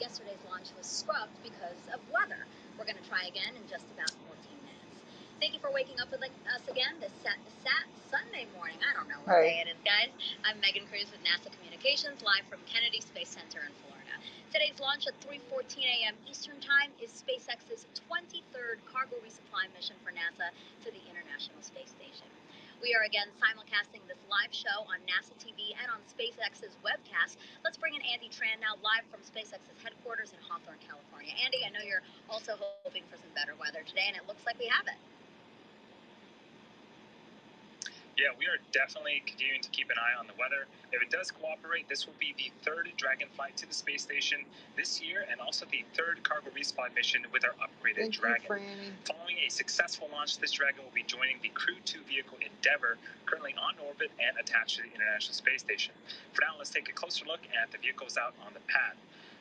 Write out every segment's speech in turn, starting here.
Yesterday's launch was scrubbed because of weather. We're going to try again in just about 14 minutes. Thank you for waking up with us again this Sunday morning. I don't know what day it is, guys. I'm Megan Cruz with NASA Communications, live from Kennedy Space Center in Florida. Today's launch at 3:14 a.m. Eastern Time is SpaceX's 23rd cargo resupply mission for NASA to the International Space Station. We are again simulcasting this live show on NASA TV and on SpaceX's webcast. Let's bring in Andy Tran now live from SpaceX's headquarters in Hawthorne, California. Andy, I know you're also hoping for some better weather today, and it looks like we have it. Yeah, we are definitely continuing to keep an eye on the weather. If it does cooperate, this will be the third Dragon flight to the space station this year, and also the third cargo resupply mission with our upgraded Dragon. Following a successful launch, this Dragon will be joining the Crew 2 vehicle Endeavour, currently on orbit and attached to the International Space Station. For now, let's take a closer look at the vehicles out on the pad.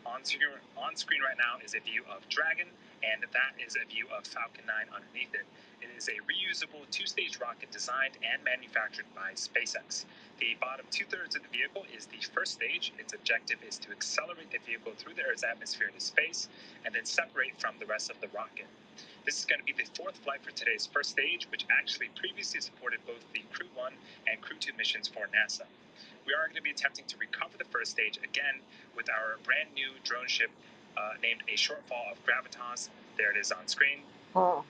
On screen right now is a view of Dragon, and that is a view of Falcon 9 underneath it. It is a reusable two-stage rocket designed and manufactured by SpaceX. The bottom two-thirds of the vehicle is the first stage. Its objective is to accelerate the vehicle through the Earth's atmosphere to space and then separate from the rest of the rocket. This is going to be the fourth flight for today's first stage, which actually previously supported both the Crew 1 and Crew 2 missions for NASA. We are going to be attempting to recover the first stage again with our brand new drone ship named a Shortfall of Gravitas. There it is on screen. Oh.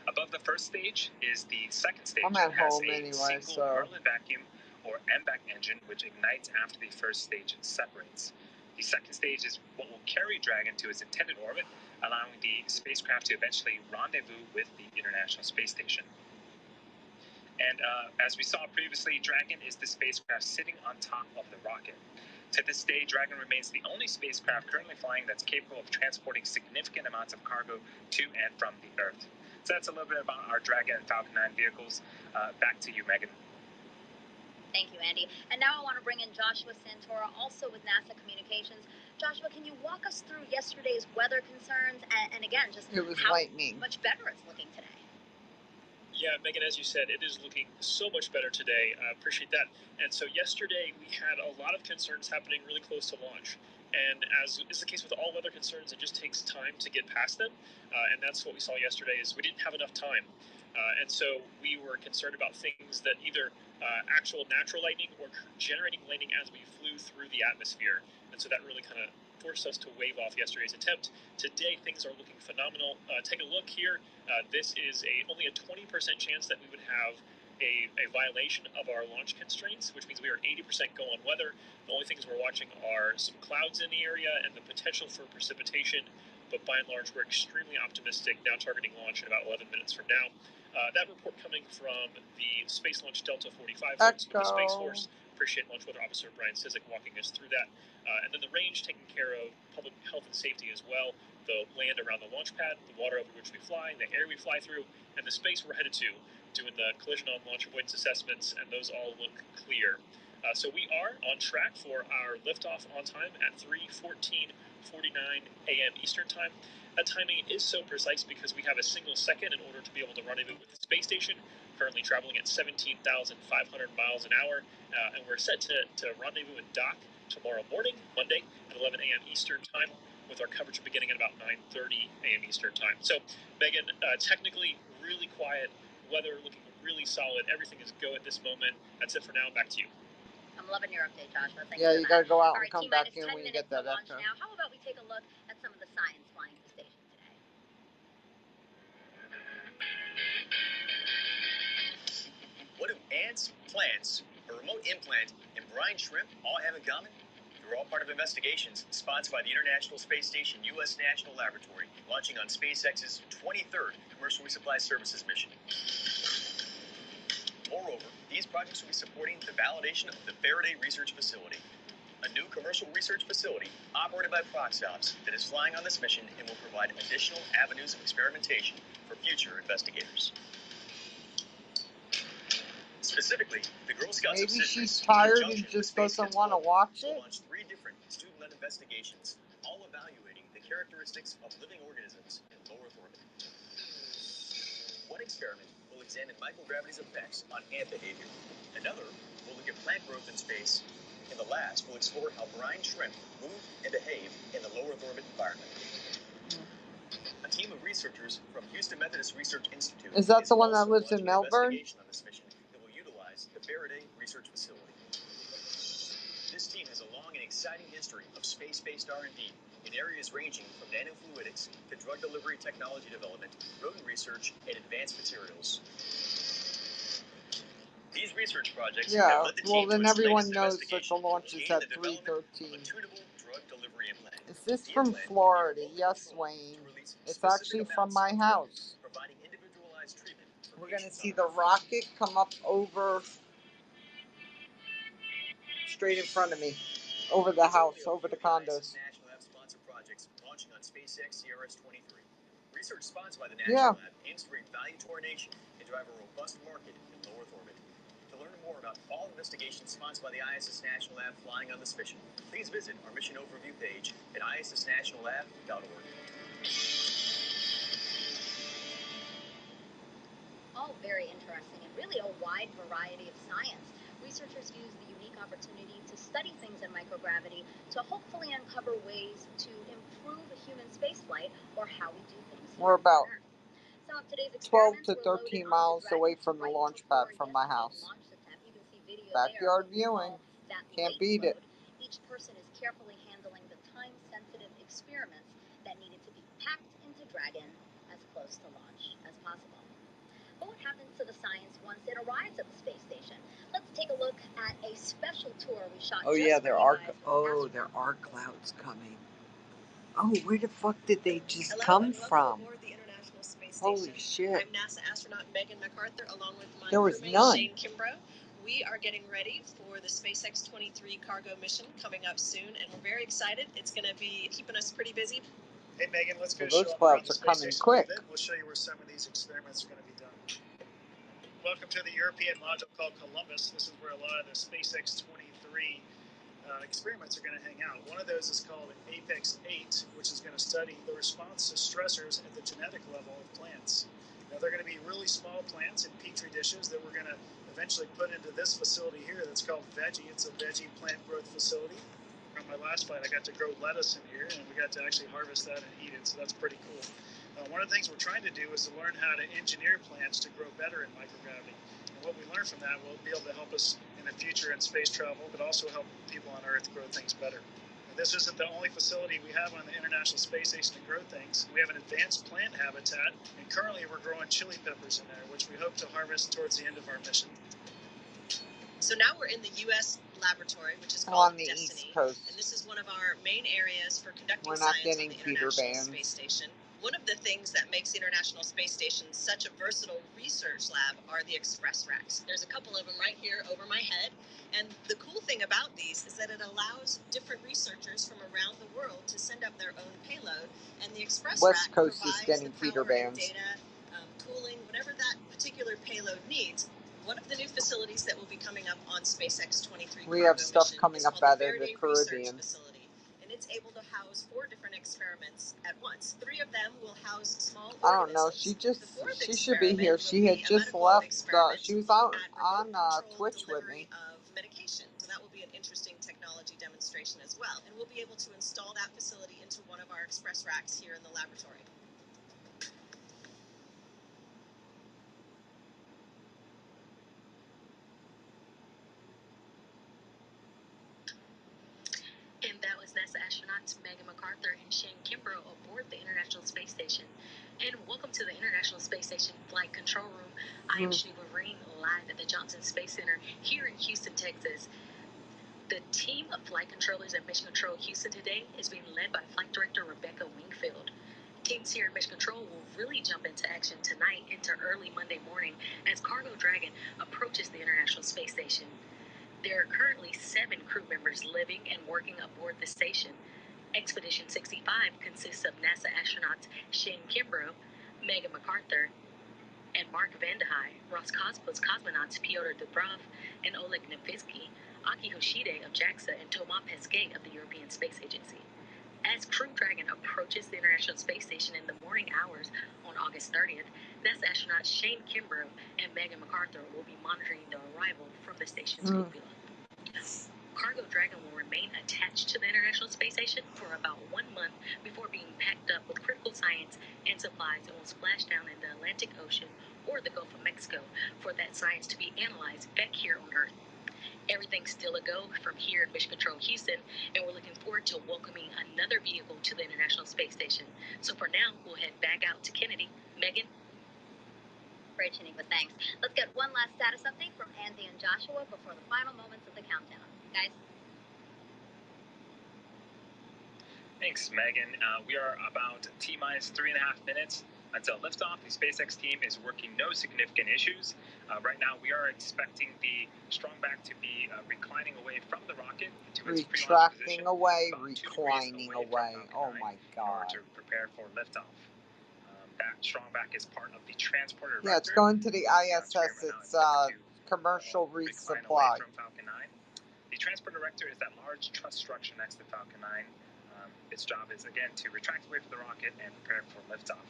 Above the first stage is the second stage. I'm at It has home a anyway, single Merlin vacuum or MVAC engine, which ignites after the first stage separates. The second stage is what will carry Dragon to its intended orbit, allowing the spacecraft to eventually rendezvous with the International Space Station. And as we saw previously, Dragon is the spacecraft sitting on top of the rocket. To this day, Dragon remains the only spacecraft currently flying that's capable of transporting significant amounts of cargo to and from the Earth. So that's a little bit about our Dragon and Falcon 9 vehicles. Back to you, Megan. Thank you, Andy. And now I want to bring in Joshua Santora, also with NASA Communications. Joshua, can you walk us through yesterday's weather concerns and again, just how much better it's looking today? Yeah, Megan, as you said, it is looking so much better today. I appreciate that. And so yesterday we had a lot of concerns happening really close to launch. And as is the case with all weather concerns, it just takes time to get past them. And that's what we saw yesterday is we didn't have enough time. And so we were concerned about things that either actual natural lightning or generating lightning as we flew through the atmosphere. And so that really kind of forced us to wave off yesterday's attempt. Today, things are looking phenomenal. Take a look here. This is only a 20% chance that we would have a violation of our launch constraints, which means we are 80% go on weather. The only things we're watching are some clouds in the area and the potential for precipitation. But by and large, we're extremely optimistic, now targeting launch in about 11 minutes from now. That report coming from the Space Launch Delta 45 folks with the Space Force. Appreciate Launch Weather Officer Brian Sizik walking us through that. And then the range taking care of public health and safety as well. The land around the launch pad, the water over which we fly, the air we fly through, and the space we're headed to, doing the collision on launch avoidance assessments, and those all look clear. So we are on track for our liftoff on time at 3:14:49 a.m. Eastern Time. That timing is so precise because we have a single second in order to be able to rendezvous with the space station, currently traveling at 17,500 miles an hour, and we're set to rendezvous and dock tomorrow morning, Monday, at 11 a.m. Eastern Time, with our coverage beginning at about 9:30 a.m. Eastern Time. So, Megan, technically really quiet, weather looking really solid, everything is go at this moment. That's it for now, back to you. I'm loving your update, Joshua. Thank you you got to go out and come back in when you get that extra. Now, how about we take a look at some of the science flying the station today? What do ants, plants, a remote implant, and brine shrimp all have in common? They're all part of investigations sponsored by the International Space Station U.S. National Laboratory, launching on SpaceX's 23rd Commercial Resupply Services mission. Moreover, these projects will be supporting the validation of the Faraday Research Facility, a new commercial research facility operated by Proxops that is flying on this mission and will provide additional avenues of experimentation for future investigators. Specifically, the Girl Scouts of Citrus, she's tired and just doesn't want to watch it. Launched 3 different student-led investigations, all evaluating the characteristics of living organisms in low Earth orbit. One experiment will examine microgravity's effects on ant behavior. Another will look at plant growth in space. in the last, we'll explore how brine shrimp move and behave in the low Earth orbit environment. A team of researchers from Houston Methodist Research Institute is that the one that also lives in launching an Melbourne? investigation on this mission that will utilize the Faraday Research Facility. This team has a long and exciting history of space-based R&D in areas ranging from nanofluidics to drug delivery technology development, rodent research, and advanced materials. These research projects have led the team well then to its everyone latest knows that the investigation, launch is gaining at the development of a 3:13. tunable drug delivery implant. Is this The from implant can be Florida? remotely Yes, controlled Wayne. to release It's specific actually from amounts my of drug, house. providing individualized treatment for We're going to patients see on the Earth. rocket come up over, straight in front of me, over the house, over the condos. National Lab sponsored projects launching on SpaceX CRS-23. Research sponsored by the National Lab aims to bring value to our nation and drive a robust market in low Earth orbit. To learn more about all investigations sponsored by the ISS National Lab flying on this mission, please visit our mission overview page at issnationallab.org. All very interesting and really a wide variety of science. Researchers use the unique opportunity to study things in microgravity to hopefully uncover ways to improve human spaceflight or how we do things. We're about So today's 12 to 13 miles away from the launch pad from my house. Backyard viewing. Can't beat it. Each person is carefully handling the time-sensitive experiments that needed to be packed into Dragon as close to launch as possible. But what happens to the science once it arrives at the space station? Let's take a look at a special tour we shot. Oh yeah, there are clouds coming. Oh, where the fuck did they just come from? Holy shit. I'm NASA astronaut Megan MacArthur along with my roommate Shane Kimbrough. We are getting ready for the SpaceX 23 cargo mission coming up soon, and we're very excited. It's going to be keeping us pretty busy. Hey Megan, let's go those show up clouds around the are space coming station quick. a bit. We'll show you where some of these experiments are going to be done. Welcome to the European module called Columbus. This is where a lot of the SpaceX 23 experiments are going to hang out. One of those is called Apex 8, which is going to study the response to stressors at the genetic level of plants. Now, they're going to be really small plants in petri dishes that we're going to eventually put into this facility here that's called Veggie. It's a veggie plant growth facility. On my last flight, I got to grow lettuce in here, and we got to actually harvest that and eat it, so that's pretty cool. One of the things we're trying to do is to learn how to engineer plants to grow better in microgravity. And what we learn from that will be able to help us in the future in space travel, but also help people on Earth grow things better. And this isn't the only facility we have on the International Space Station to grow things. We have an advanced plant habitat, and currently we're growing chili peppers in there, which we hope to harvest towards the end of our mission. So now we're in the U.S. laboratory, which is called on the Destiny, East Coast. and this is one of our main areas for conducting We're not science getting on the Peter International Bands. Space Station. One of the things that makes the International Space Station such a versatile research lab are the express racks. There's a couple of them right here over my head, and the cool thing about these is that it allows different researchers from around the world to send up their own payload, and the express West rack Coast provides is getting the Peter power and Bands. data, cooling, whatever that particular payload needs. One of the new facilities that will be coming up on SpaceX 23 We have stuff coming up out of the Caribbean. Facility, and it's able to house 4 different experiments at once. 3 of them will house small I don't know. organisms. She should be here. She had just left. She was out on Twitch with me. Of medication. So that will be an interesting technology demonstration as well. And we'll be able to install that facility into one of our express racks here in the laboratory. And that was NASA astronauts Megan MacArthur and Shane Kimbrough aboard the International Space Station. And welcome to the International Space Station Flight Control Room. I am Sheba Green, live at the Johnson Space Center here in Houston, Texas. The team of flight controllers at Mission Control Houston today is being led by Flight Director Rebecca Wingfield. Teams here at Mission Control will really jump into action tonight into early Monday morning as Cargo Dragon approaches the International Space Station. There are currently 7 crew members living and working aboard the station. Expedition 65 consists of NASA astronauts Shane Kimbrough, Megan MacArthur, and Mark Vandehei, Roscosmos cosmonauts Pyotr Dubrov and Oleg Novitsky, Aki Hoshide of JAXA, and Thomas Pesquet of the European Space Agency. As Crew Dragon approaches the International Space Station in the morning hours on August 30th, NASA astronauts Shane Kimbrough and Megan MacArthur will be monitoring the arrival from the station's cupola. Cargo Dragon will remain attached to the International Space Station for about 1 month before being packed up with critical science and supplies and will splash down in the Atlantic Ocean or the Gulf of Mexico for that science to be analyzed back here on Earth. Everything's still a go from here in Mission Control Houston, and we're looking forward to welcoming another vehicle to the International Space Station. So for now, we'll head back out to Kennedy. Megan? Great, Shaniqua, thanks. Let's get one last status update from Andy and Joshua before the final moments of the countdown. Guys? Thanks, Megan. We are about T-minus 3.5 minutes until liftoff. The SpaceX team is working no significant issues. Right now, we are expecting the strong back to be reclining away from the rocket to its pre-launch position. Reclining away. Oh my God. In order to prepare for liftoff. That strong back is part of the transporter. Yeah, it's going to the ISS. It's commercial resupply. From Falcon 9. The transporter erector is that large truss structure next to Falcon 9. Its job is, again, to retract away from the rocket and prepare for liftoff.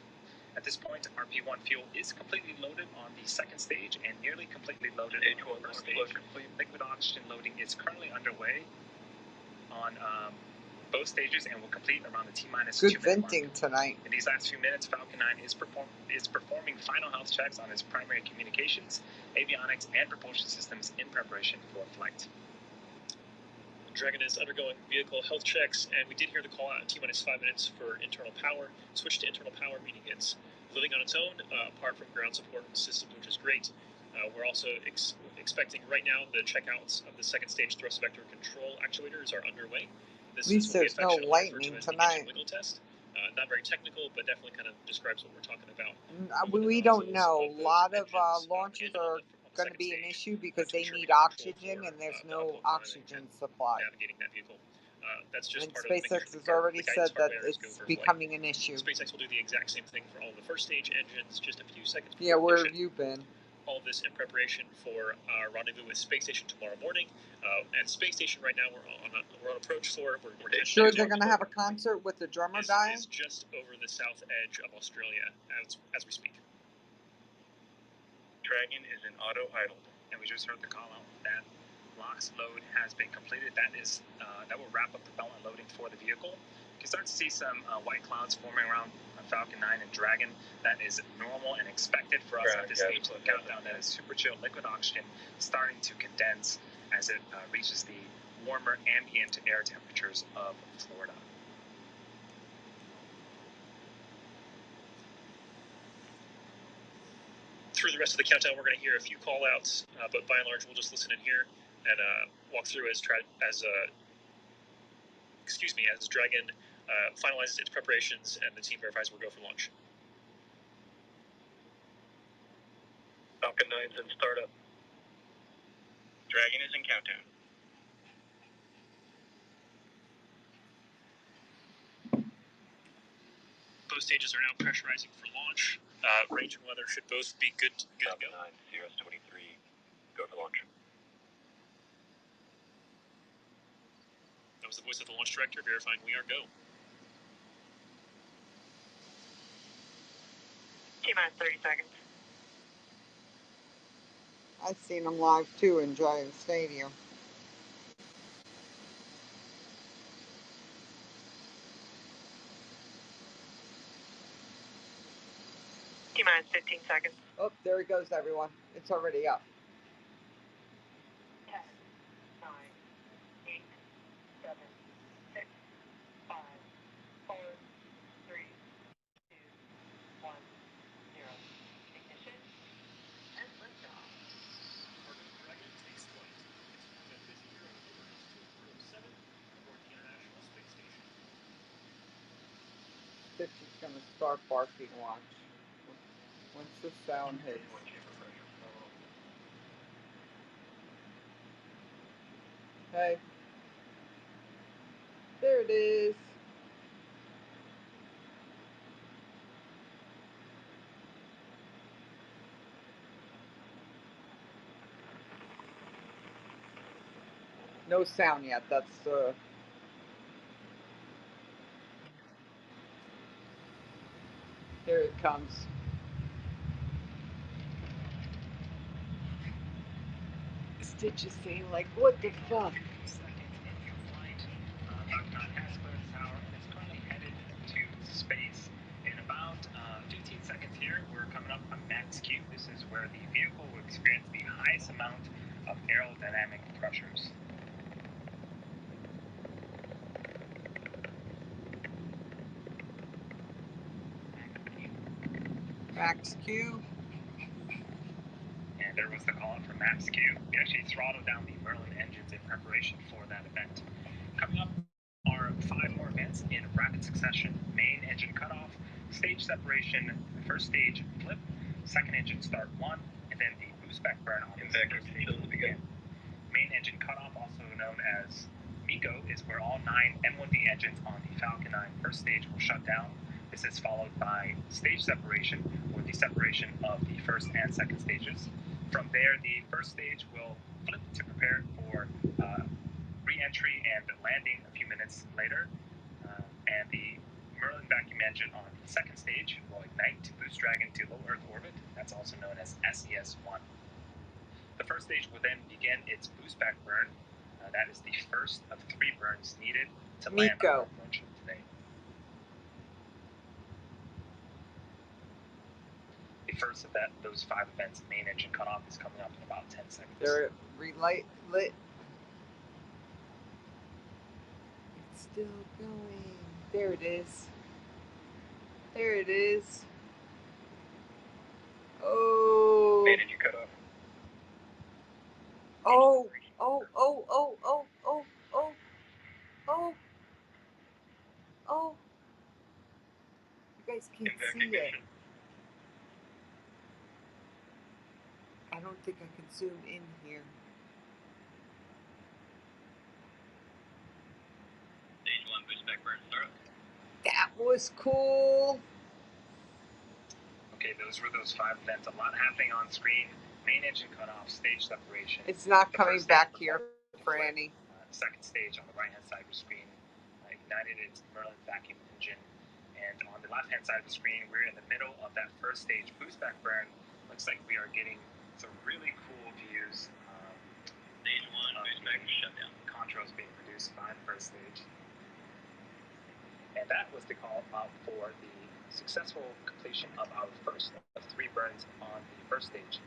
At this point, RP-1 fuel is completely loaded on the second stage and nearly completely loaded on the first stage. Liquid oxygen loading is currently underway on both stages and will complete around the T-minus 2 minute mark. Good venting tonight. In these last few minutes, Falcon 9 is performing final health checks on its primary communications, avionics, and propulsion systems in preparation for flight. Dragon is undergoing vehicle health checks, and we did hear the call out in T-minus 5 minutes for internal power. Switch to internal power, meaning it's living on its own, apart from ground support systems, which is great. We're also expecting right now the checkouts of the second stage thrust vector control actuators are underway. At least there's no lightning tonight. Wiggle test. Not very technical, but definitely kind of describes what we're talking about. We don't know. A lot of launches are going to be an issue because they need oxygen, and there's no oxygen supply. Navigating that vehicle. That's just and part SpaceX has already said that it's becoming an issue. SpaceX will do the exact same thing for all the first stage engines just a few seconds before Yeah, where have you been? All of this in preparation for our rendezvous with Space Station tomorrow morning. And Space Station right now, we're on approach floor. We're sure they're going to have a concert with the drummer dying? Is just over the south edge of Australia as we speak. Dragon is in auto idle. And we just heard the call out that LOX load has been completed. That will wrap up the beltline loading for the vehicle. You can start to see some white clouds forming around Falcon 9 and Dragon. That is normal and expected for us at this stage of the countdown. That is super chill liquid oxygen starting to condense as it reaches the warmer ambient air temperatures of Florida. Through the rest of the countdown, we're going to hear a few call-outs, but by and large, we'll just listen in here and walk through as Dragon finalizes its preparations and the team verifies we'll go for launch. Falcon 9's in startup. Dragon is in countdown. Both stages are now pressurizing for launch. Range and weather should both be good to go. Falcon 9, CRS-23, go for launch. That was the voice of the launch director verifying we are go. T-minus 30 seconds. I've seen them live too in Giant Stadium. T-minus 15 seconds. Oh, there he goes, everyone. It's already up. 10, 9, 8, 7, 6, 5, 4, 3, 2, 1, 0. Ignition and liftoff. Dragon takes flight. It's been busy here on Order 207 aboard the International Space Station. Stitch is going to start barking, watch. Once the sound hits. Hey. There it is. No sound yet. That's here it comes. Stitch is saying, like, what the fuck? where the vehicle will experience the highest amount of aerodynamic pressures. Max Q. And there was the call for Max Q. We actually throttled down the Merlin engines in preparation for that event. Coming up are 5 more events in rapid succession: main engine cutoff, stage separation, first stage flip, second engine start 1, and then the boost back burn on the first stage will begin. Main engine cutoff, also known as MECO, is where all 9 M1D engines on the Falcon 9 first stage will shut down. This is followed by stage separation, or the separation of the first and second stages. From there, the first stage will flip to prepare for re-entry and landing a few minutes later. And the Merlin vacuum engine on the second stage will ignite to boost Dragon to low Earth orbit. That's also known as SES-1. The first stage will then begin its boost back burn. That is the first of 3 burns needed to land on our launch today. The first of those 5 events, main engine cutoff, is coming up in about 10 seconds. They're relight lit. It's still going. There it is. There it is. Oh. Main engine cutoff. Oh. Oh. Oh. Oh. Oh. Oh. Oh. Oh. Oh. You guys can't see it. I don't think I can zoom in here. Stage 1 boost back burn start. That was cool. Okay, those were those 5 events. A lot happening on screen. Main engine cutoff, stage separation. It's not coming back here for Annie. Second stage on the right-hand side of the screen ignited its Merlin vacuum engine. And on the left-hand side of the screen, we're in the middle of that first stage boost back burn. Looks like we are getting some really cool views. Stage 1 boost back shutdown. Contrails being produced by the first stage. And that was the call out for the successful completion of our first of 3 burns on the first stage.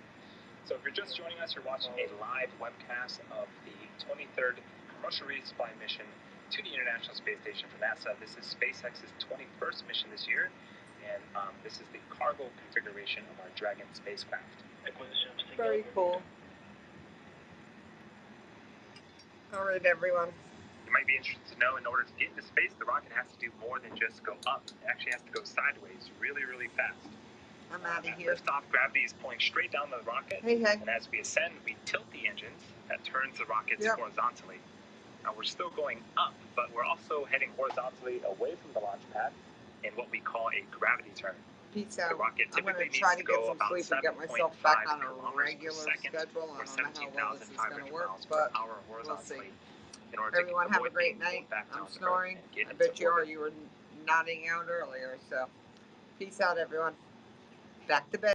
So if you're just joining us, you're watching a live webcast of the 23rd commercial resupply mission to the International Space Station for NASA. This is SpaceX's 21st mission this year, and this is the cargo configuration of our Dragon spacecraft. Very cool. All right, everyone. You might be interested to know, in order to get into space, the rocket has to do more than just go up. It actually has to go sideways really, really fast. I'm out of here. Liftoff, gravity is pulling straight down the rocket. Hey. And as we ascend, we tilt the engines. That turns the rockets horizontally. Now we're still going up, but we're also heading horizontally away from the launch pad in what we call a gravity turn. Peace out. The rocket I'm going typically to try needs to to get go some sleep and get myself back on a regular schedule. I don't know how well this is going to work, but we'll see. Everyone have a great night. I'm snoring. I bet you are. You were nodding out earlier, so peace out, everyone. Back to bed.